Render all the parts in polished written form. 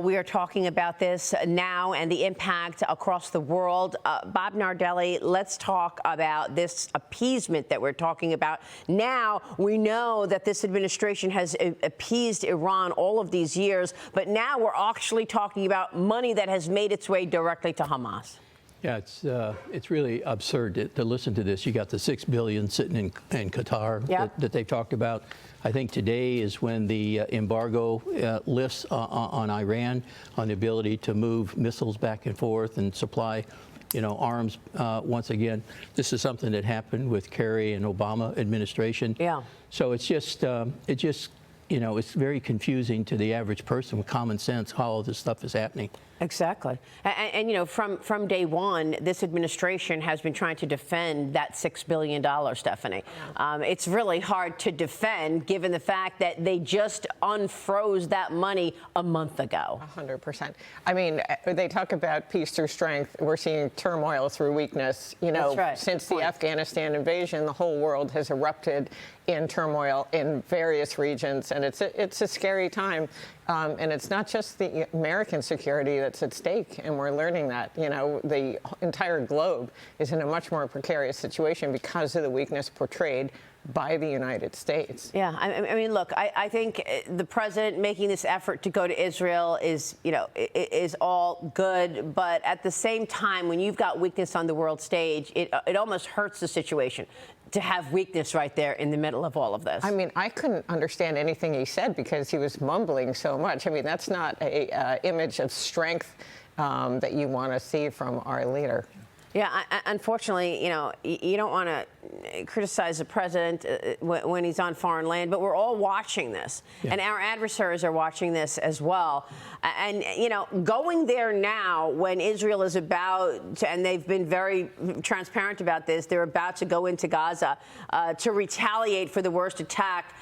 We are talking about this now and the impact across the world. Bob Nardelli, let's talk about this appeasement that we're talking about. Now, we know that this administration has appeased Iran all of these years, but now we're actually talking about money that has made its way directly to Hamas. Yeah, it's really absurd to listen to this. You got the $6 billion sitting in Qatar that they've talked about. I think today is when the embargo lifts on Iran, on the ability to move missiles back and forth and supply, arms once again. This is something that happened with Kerry and Obama administration. Yeah. So it's just it's very confusing to the average person with common sense how all this stuff is happening. Exactly. And from day one, this administration has been trying to defend that $6 billion, Stephanie. It's really hard to defend given the fact that they just unfroze that money a month ago. 100%. I mean, they talk about peace through strength. We're seeing turmoil through weakness. That's right. Since the Afghanistan invasion, the whole world has erupted in turmoil in various regions, and it's a scary time. And it's not just the American security that's at stake, and we're learning that. The entire globe is in a much more precarious situation because of the weakness portrayed by the United States. Yeah, I mean, look, I think the president making this effort to go to Israel is all good, but at the same time, when you've got weakness on the world stage, it almost hurts the situation to have weakness right there in the middle of all of this. I mean, I couldn't understand anything he said because he was mumbling so much. I mean, that's not a image of strength that you want to see from our leader. Yeah, unfortunately, you don't want to criticize the president when he's on foreign land, but we're all watching this, and our adversaries are watching this as well. And, going there now when Israel is about to, and they've been very transparent about this, they're about to go into Gaza to retaliate for the worst attack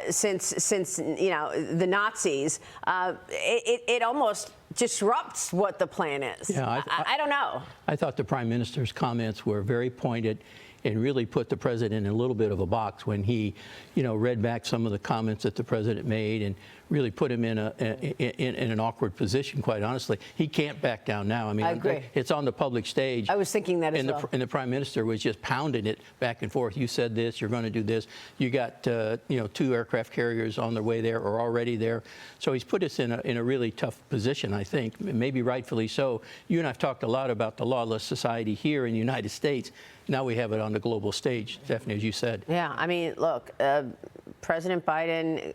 since the Nazis. It almost disrupts what the plan is. Yeah, I don't know. I thought the Prime Minister's comments were very pointed and really put the president in a little bit of a box when he, read back some of the comments that the president made and really put him in an awkward position, quite honestly. He can't back down now. I mean, I agree. It's on the public stage. I was thinking that as well. And the Prime Minister was just pounding it back and forth. You said this, you're going to do this. You got, 2 aircraft carriers on their way there or already there. So he's put us in a really tough position, I think, maybe rightfully so. You and I have talked a lot about the lawless society here in the United States. Now we have it on the global stage, Stephanie, as you said. Yeah, I mean, look, President Biden,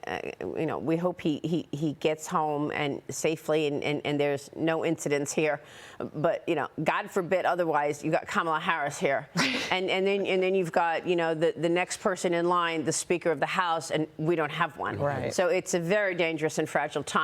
we hope he gets home and safely and there's no incidents here. But, God forbid otherwise, you've got Kamala Harris here. and then you've got, the next person in line, the Speaker of the House, and we don't have one. Right. So it's a very dangerous and fragile time.